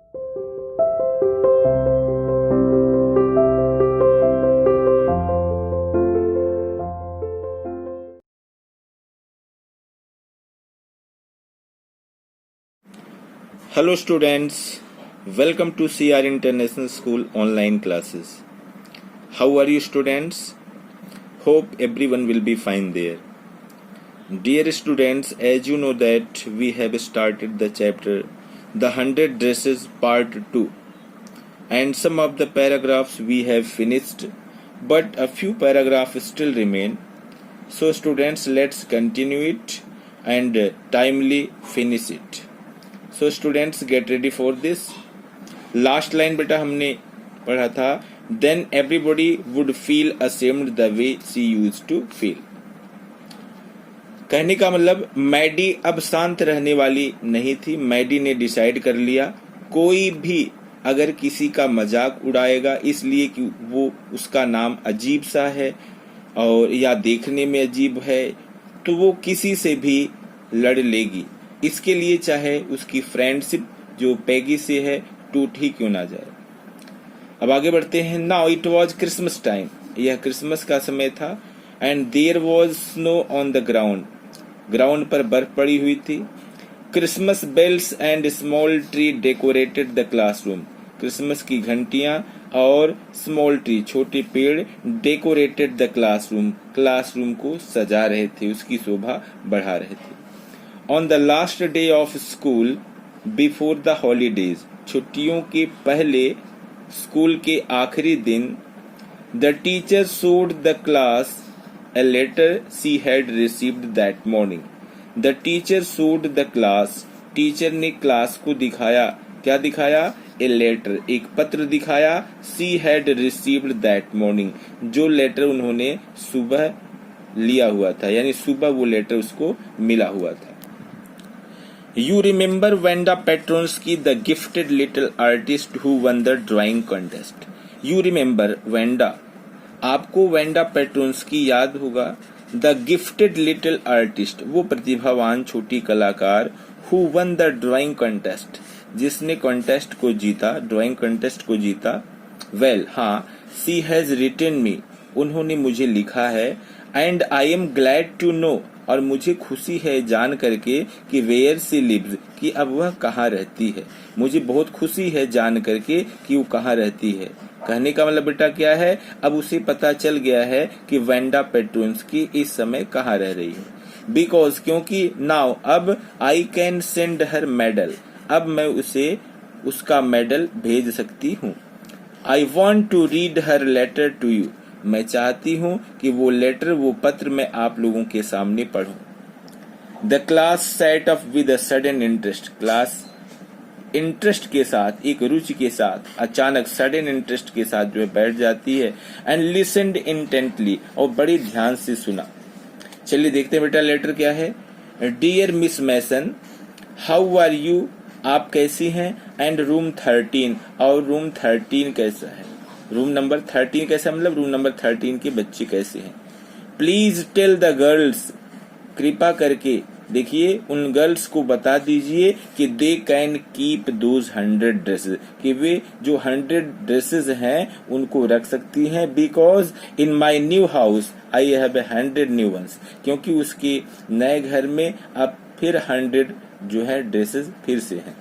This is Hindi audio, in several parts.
Hello students, welcome to CR International School online classes. How are you students? Hope everyone will be fine there. Dear students, as you know that we have started the chapter The 100 Dresses Part 2 and some of the paragraphs we have finished, but a few paragraphs still remain. So students, let's continue it and timely finish it. So students, get ready for this. Last line बेटा हमने पढ़ा था, then everybody would feel ashamed the way she used to feel. कहने का मतलब मैडी अब शांत रहने वाली नहीं थी. मैडी ने डिसाइड कर लिया कोई भी अगर किसी का मजाक उड़ाएगा इसलिए कि वो उसका नाम अजीब सा है और या देखने में अजीब है तो वो किसी से भी लड़ लेगी. इसके लिए चाहे उसकी फ्रेंडशिप जो पैगी से है टूट ही क्यों ना जाए. अब आगे बढ़ते हैं. Now it was Christmas time, यह क्रिसमस का समय था. And there was snow on the ground, ground पर बर्फ पड़ी हुई थी. Christmas bells and small tree decorated the classroom, Christmas की घंटियां और स्मॉल ट्री छोटे पेड़ डेकोरेटेड द क्लासरूम, क्लासरूम को सजा रहे थे, उसकी शोभा बढ़ा रहे थे. On the last day of school before the holidays, छुट्टियों के पहले स्कूल के आखिरी दिन, the teacher showed the class a letter she had received that morning. The teacher showed the class, teacher ने क्लास को दिखाया, क्या दिखाया? A letter, एक पत्र दिखाया. She had received that morning, जो लेटर उन्होंने सुबह लिया हुआ था, यानी सुबह वो लेटर उसको मिला हुआ था. You remember Wanda Petronsky, the gifted little artist who won the drawing contest. You remember Wanda, आपको वेंडा पेट्रोन्स्की याद होगा. The gifted little artist, वो प्रतिभावान छोटी कलाकार. Who won the drawing contest, जिसने कॉन्टेस्ट को जीता, ड्राइंग कॉन्टेस्ट को जीता. Well, हाँ, she has written me, उन्होंने मुझे लिखा है. And I am glad to know, और मुझे खुशी है जान करके कि वेयर सी लिव्स, कि अब वह कहाँ रहती है. मुझे बहुत खुशी है जान करके कि वो कहाँ रहती है. कहने का मतलब बेटा क्या है, अब उसे पता चल गया है कि वेंडा पेट्रोन्स्की इस समय कहाँ रह रही है. बिकॉज, क्योंकि नाउ अब I can send her medal, अब मैं उसे उसका मेडल भेज सकती हूँ. I want to read her letter to you, मैं चाहती हूँ कि वो लेटर, वो पत्र मैं आप लोगों के सामने पढूं. The class set up with a sudden interest, class interest के साथ, एक रुचि के साथ, अचानक सडन इंटरेस्ट के साथ जो है बैठ जाती है. एंड लिसनड इंटेंटली, और बड़े ध्यान से सुना. चलिए देखते हैं बेटा लेटर क्या है. Dear Miss Mason, how are you, आप कैसी हैं. एंड रूम 13, और रूम 13 कैसा है. रूम नंबर 13 कैसा, मतलब रूम नंबर 13 के बच्चे कैसे हैं. प्लीज टेल द गर्ल्स, कृपा करके देखिए उन गर्ल्स को बता दीजिए कि they can keep those 100 dresses, कि वे जो 100 ड्रेसेस हैं उनको रख सकती हैं. Because in my new house I have 100 new ones, क्योंकि उसके नए घर में अब फिर 100 जो है ड्रेसेस फिर से हैं.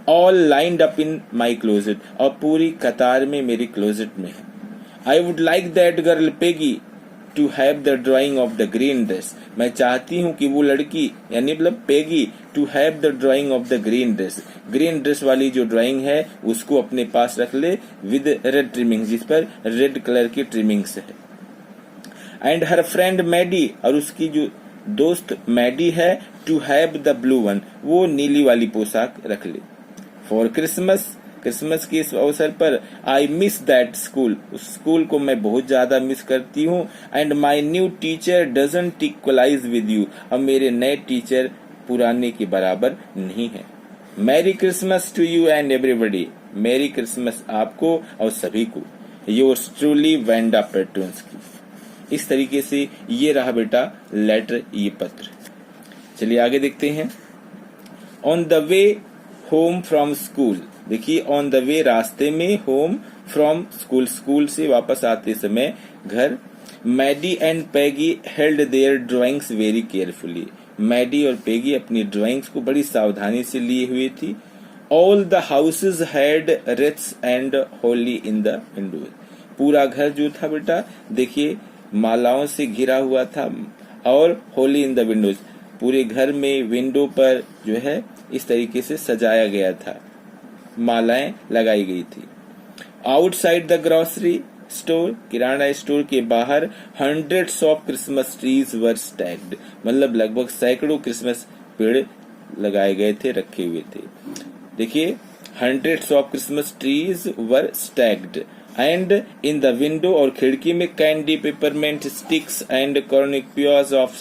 All lined up in my closet, और पूरी कतार में मेरे क्लोजेट में है. I would like that girl Peggy to have the drawing of the green dress, मैं चाहती हूँ कि वो लड़की, यानी मतलब Peggy, to have the drawing of the green dress, green dress वाली जो ड्राइंग है उसको अपने पास रख ले. विद रेड ट्रिमिंग, जिस पर रेड कलर की ट्रिमिंग्स है. एंड हर फ्रेंड मैडी, और उसकी जो दोस्त मैडी है, to have the blue one, वो नीली वाली पोशाक रख ले. फॉर क्रिसमस, क्रिसमस के इस अवसर पर, आई मिस दैट स्कूल, उस स्कूल को मैं बहुत ज्यादा मिस करती हूँ. And my new teacher doesn't equalize with you, अब मेरे नए टीचर पुराने के बराबर नहीं है. Merry Christmas to you and everybody, merry Christmas आपको और सभी को. Yours truly Wenda Petronski. इस तरीके से ये रहा बेटा लेटर, ये पत्र. चलिए आगे देखते हैं. On the way home from school, देखिए ऑन द वे, रास्ते में, होम फ्रॉम स्कूल, स्कूल से वापस आते समय घर। Maddy and Peggy held their drawings very carefully, Maddy और पेगी अपनी ड्राइंग्स को बड़ी सावधानी से लिए हुए थी। All the houses had wreaths and holly in the windows, पूरा घर जो था बेटा देखिए मालाओं से घिरा हुआ था, और होली इन द विंडोज, पूरे घर में विंडो पर जो है इस तरीके से सजाया गया था, मालाएं लगाई गई थी। Outside the grocery store, kirana store के बाहर, hundreds of Christmas trees were stacked, मतलब लगभग सैकड़ों क्रिसमस पेड़ लगाए गए थे, रखे हुए थे। देखिए hundreds of Christmas trees were stacked and in the window, और खिड़की में candy, peppermint sticks and cornucopias of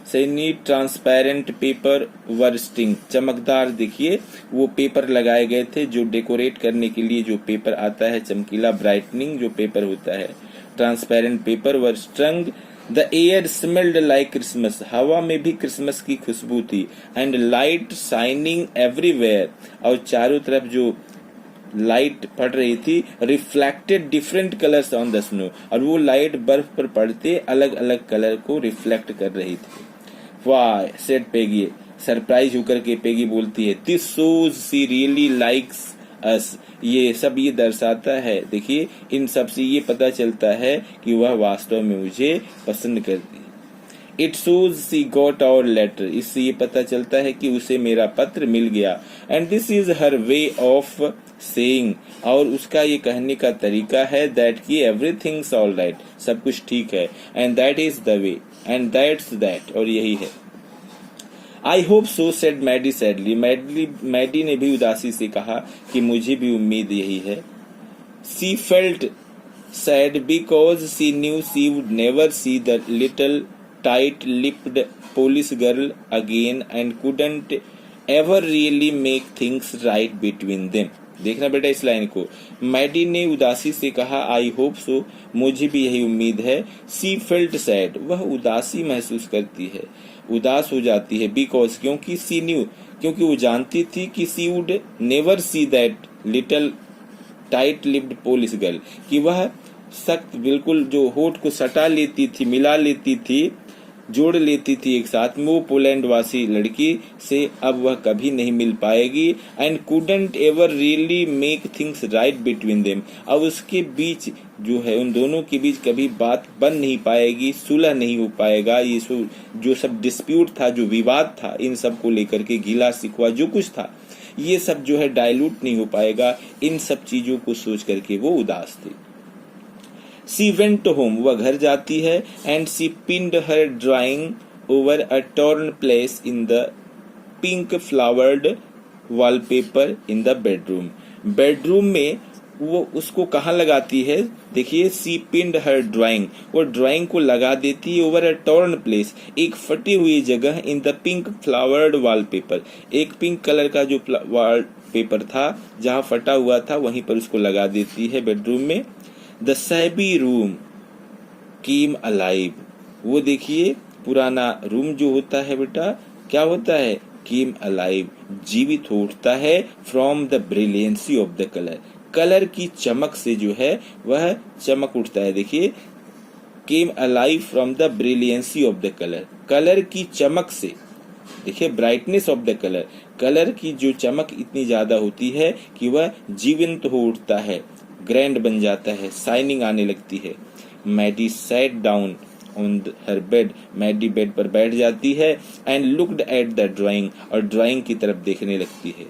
shiny transparent paper were strung, चमकदार देखिए वो पेपर लगाए गए थे जो डेकोरेट करने के लिए जो पेपर आता है चमकीला, ब्राइटनिंग जो पेपर होता है, transparent paper were स्ट्रंग। The air smelled like Christmas, हवा में भी क्रिसमस की खुशबू थी। एंड लाइट शाइनिंग एवरीवेयर, और चारों तरफ जो लाइट पड़ रही थी, reflected different colours on the snow, और वो लाइट बर्फ पर पड़ते अलग अलग कलर को रिफ्लेक्ट कर रही थी। वाह सेड पेगी, सरप्राइज होकर के पेगी बोलती है, this shows she really likes us, ये सब ये दर्शाता है, देखिए इन सब से ये पता चलता है कि वह वास्तव में मुझे पसंद करती है। It shows she got hour later, इससे ये पता चलता है कि उसे मेरा पत्र मिल गया। And this is her way of saying, और उसका ये कहने का तरीका है दैट कि एवरीथिंग्स ऑल राइट, सब कुछ ठीक है, and that is the way, and that's that, और यही है। I hope so said Maddy sadly, Maddy ने भी उदासी से कहा कि मुझे भी उम्मीद यही है। She felt sad because she knew she would never see the little tight lipped police girl again and couldn't ever really make things right between them। देखना बेटा इस लाइन को, मैडी ने उदासी से कहा, आई होप सो, मुझे भी यही उम्मीद है। सी फेल्ट सैड, वह उदासी महसूस करती है, उदास हो जाती है। बिकॉज, क्योंकि, सी न्यू, क्योंकि वो जानती थी कि she would never see that little tight lipped police girl, कि वह सख्त बिल्कुल जो होठ को सटा लेती थी, मिला लेती थी, जोड़ लेती थी एक साथ में, वो पोलैंड वासी लड़की से अब वह कभी नहीं मिल पाएगी। And couldn't ever really make things right between them, अब उसके बीच जो है उन दोनों के बीच कभी बात बन नहीं पाएगी, सुलह नहीं हो पाएगा। ये जो सब डिस्प्यूट था, जो विवाद था, इन सब को लेकर के गिला शिकवा जो कुछ था, ये सब जो है डायलूट नहीं हो पाएगा। इन सब चीजों को सोच करके वो उदास थी। She went home, वह घर जाती है। And she pinned her drawing over a torn place in the pink flowered wallpaper in the bedroom। Bedroom में वो उसको कहाँ लगाती है, देखिए she pinned her drawing, वो ड्राइंग को लगा देती है over a torn place, एक फटी हुई जगह, in the pink flowered wallpaper, एक पिंक कलर का जो वॉलपेपर था जहाँ फटा हुआ था वहीं पर उसको लगा देती है बेडरूम में। The shabby room came alive, वो देखिए पुराना रूम जो होता है बेटा क्या होता है, came alive, जीवित हो उठता है। From the brilliancy of the color, colour की चमक से जो है वह चमक उठता है। देखिए came alive from the brilliancy of the color, colour की चमक से, देखिए brightness of the colour, colour की जो चमक इतनी ज्यादा होती है कि वह जीवंत हो उठता है, ग्रैंड बन जाता है, शाइनिंग आने लगती है। Maddy sat down on her bed, Maddy bed पर बैठ जाती है। And looked at the drawing, और ड्राइंग की तरफ देखने लगती है।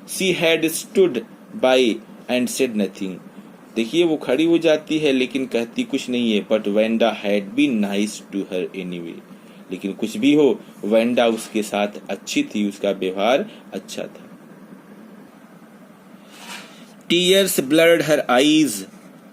She had stood by and said nothing, देखिए वो खड़ी हो जाती है लेकिन कहती कुछ नहीं है। But Wanda had been nice to her anyway, लेकिन कुछ भी हो वेंडा उसके साथ अच्छी थी, उसका व्यवहार अच्छा था। टीयर्स ब्लर्ड हर आईज,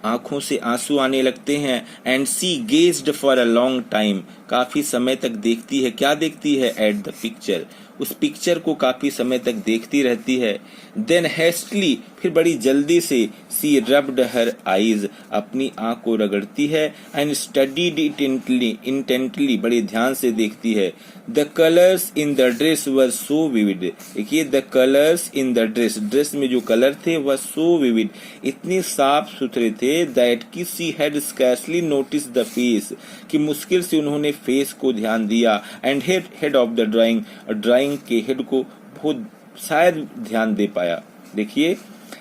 आंखों से आंसू आने लगते हैं। And she gazed for a long time, काफी समय तक देखती है, क्या देखती है, एट द पिक्चर, उस पिक्चर को काफी समय तक देखती रहती है। देन हेस्टली, फिर बड़ी जल्दी से, सी रब्ड हर आईज, अपनी आंख को रगड़ती है। एंड स्टडीड इट इंटेंटली, बड़े ध्यान से देखती है। The colours in the dress were so vivid. देखिए the colours in the dress, dress में जो कलर थे वह सो विविड, इतने साफ सुथरे थे, दैट कि she had scarcely notice the face, कि मुश्किल से उन्होंने फेस को ध्यान दिया, and head of the drawing, drawing के हेड को बहुत शायद ध्यान दे पाया। देखिए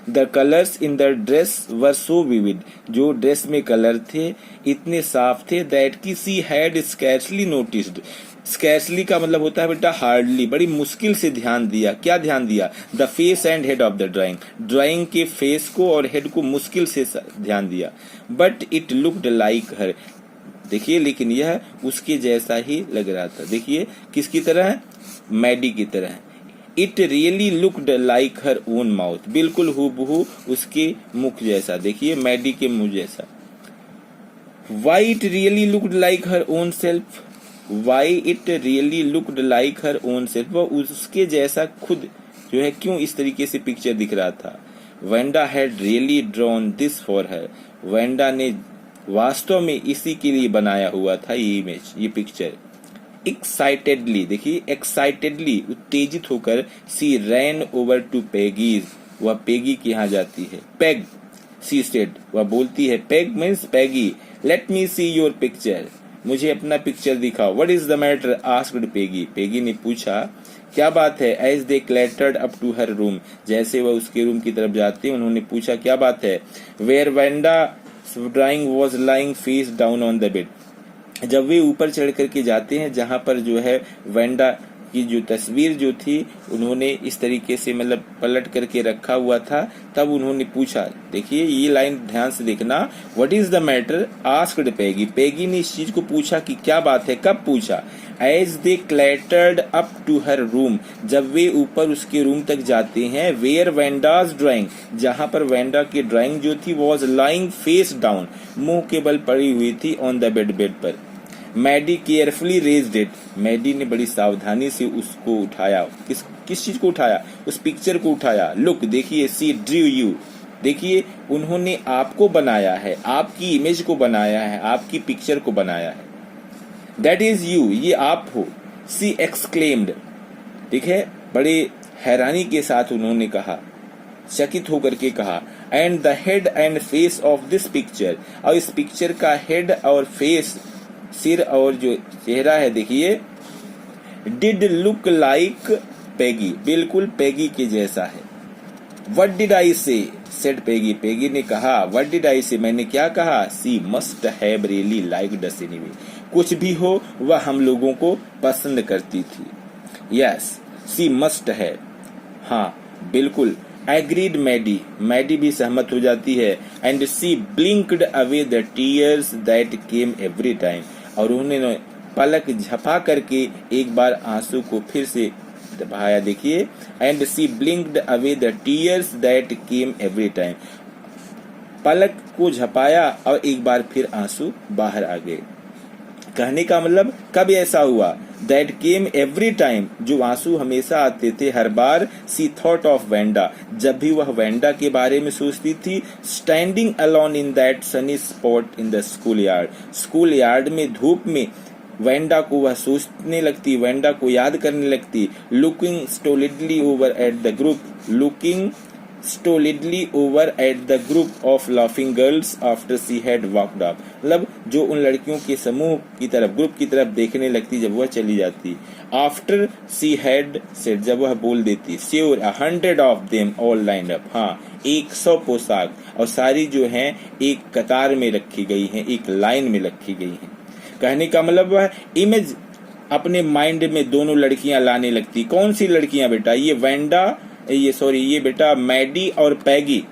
the colours in the dress were so vivid, जो ड्रेस में कलर थे इतने साफ थे, दैट की she had scarcely noticed. Scarcely का मतलब होता है बेटा हार्डली, बड़ी मुश्किल से ध्यान दिया। क्या ध्यान दिया? The face and head of the drawing, drawing के फेस को और हेड को मुश्किल से ध्यान दिया। बट इट लुक्ड लाइक हर, देखिए लेकिन यह उसके जैसा ही लग रहा था। देखिए किसकी तरह है? मैडी की तरह है। It really looked like her own mouth, बिल्कुल हूबहू उसके मुख जैसा। देखिए मैडी के मुंह जैसा। Why it really looked like her own self, why it really looked like her own self, वो उसके जैसा खुद जो है क्यों इस तरीके से पिक्चर दिख रहा था। Wanda had really drawn this for her, Wanda ने वास्तव में इसी के लिए बनाया हुआ था ये इमेज, ये पिक्चर। एक्साइटेडली, देखिए एक्साइटेडली, उत्तेजित होकर, सी रैन ओवर टू पेगीज, वह पेगी के यहाँ जाती है। पेग, सी सेड, वह बोलती है। Peg means Peggy. Let me see your picture, मुझे अपना पिक्चर दिखाओ। What is the matter? Asked Peggy, Peggy ने पूछा क्या बात है। As they clattered up to her room, जैसे वह उसके रूम की तरफ जाते उन्होंने पूछा क्या बात है। Where Wanda drawing was lying face down on the bed, जब वे ऊपर चढ़ करके जाते हैं जहां पर जो है वेंडा की जो तस्वीर जो थी उन्होंने इस तरीके से मतलब पलट करके रखा हुआ था, तब उन्होंने पूछा। देखिए ये लाइन ध्यान से देखना। What is the matter? Asked Peggy, Peggy ने इस चीज को पूछा कि क्या बात है। कब पूछा? As they clattered up to her room, जब वे ऊपर उसके रूम तक जाते हैं। वेयर वेंडाज ड्राइंग, जहां पर वेंडा की ड्राइंग जो थी वॉज लाइंग फेस डाउन, मुंह के बल पड़ी हुई थी ऑन द बेड, बेड पर। Maddy carefully raised it, Maddy ने बड़ी सावधानी से उसको उठाया। किस चीज को उठाया? उस पिक्चर को उठाया। लुक, देखिए, सी ड्रू यू, देखिए उन्होंने आपको बनाया है, आपकी इमेज को बनाया है, आपकी पिक्चर को बनाया है। दैट इज यू, ये आप हो। सी एक्सक्लेम्ड, ठीक है, बड़े हैरानी के साथ उन्होंने कहा, चकित होकर के कहा। And the head and face of this picture, और इस पिक्चर का हेड और फेस, सिर और जो चेहरा है, देखिए, डिड लुक लाइक पेगी, बिल्कुल पेगी के जैसा है। व्हाट डिड आई से? सेड पेगी, पेगी ने कहा। व्हाट डिड आई से? मैंने क्या कहा? She must have really liked us anyway, कुछ भी हो वह हम लोगों को पसंद करती थी। यस, सी मस्ट है, हाँ बिल्कुल। एग्रीड मैडी, मैडी भी सहमत हो जाती है। And she blinked away the tears that came every time, और उन्होंने पलक झपा करके एक बार आंसू को फिर से बहाया। देखिए, and she blinked away the tears that came every time, पलक को झपाया और एक बार फिर आंसू बाहर आ गए। कहने का मतलब कब ऐसा हुआ? दैट केम एवरी टाइम, जो आंसू हमेशा आते थे हर बार। सी थॉट ऑफ वेंडा, जब भी वह वेंडा के बारे में सोचती थी। Standing alone in that Sunny spot in the school yard, school yard में धूप में वेंडा को वह सोचने लगती, वेंडा को याद करने लगती। Looking stolidly over at the group, looking stolidly over at the group of laughing girls after she had walked up, मतलब जो उन लड़कियों के समूह की तरफ, ग्रुप की तरफ देखने लगती जब वह चली जाती। After she had said, जब वह बोल देती। Sure, 100 of them all lined up, हाँ 100 पोशाक, और सारी जो हैं एक कतार में रखी गई हैं, एक लाइन में रखी गई हैं। कहने का मतलब वह इमेज अपने माइंड में दोनों लड़कियां लाने लगती। कौन सी लड़कियां बेटा? ये वेंडा, ये बेटा मैडी और पैगी।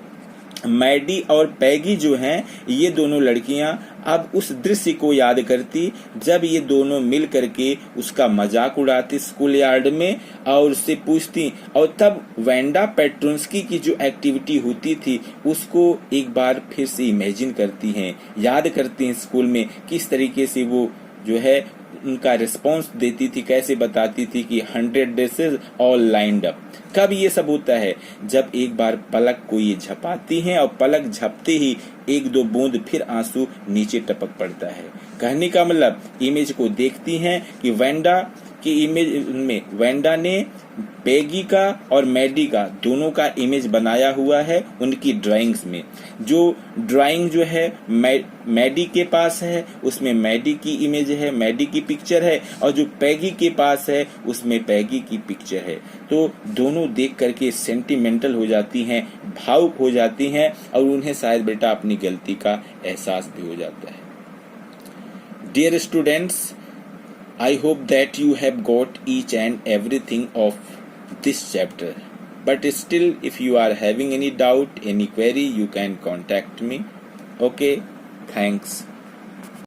मैडी और पैगी जो हैं, ये दोनों लड़कियां अब उस दृश्य को याद करती जब ये दोनों मिल करके उसका मजाक उड़ाती स्कूल यार्ड में, और उससे पूछती, और तब वेंडा पेट्रोन्स्की की जो एक्टिविटी होती थी उसको एक बार फिर से इमेजिन करती हैं, याद करती हैं स्कूल में किस तरीके से वो जो है उनका रिस्पॉन्स देती थी, कैसे बताती थी कि 100 ड्रेसेस ऑल लाइंड अप। कब ये सब होता है? जब एक बार पलक को ये झपाती हैं और पलक झपते ही एक दो बूंद फिर आंसू नीचे टपक पड़ता है। कहने का मतलब इमेज को देखती हैं कि वेंडा कि इमेज में वेंडा ने पैगी का और मैडी का दोनों का इमेज बनाया हुआ है उनकी ड्राइंग्स में। जो ड्राइंग जो है मैडी के पास है उसमें मैडी की इमेज है, मैडी की पिक्चर है, और जो पैगी के पास है उसमें पैगी की पिक्चर है। तो दोनों देख करके सेंटिमेंटल हो जाती हैं, भावुक हो जाती हैं, और उन्हें शायद बेटा अपनी गलती का एहसास भी हो जाता है। Dear students, I hope that you have got each and everything of this chapter. But still, if you are having any doubt, any query, you can contact me. Okay, thanks.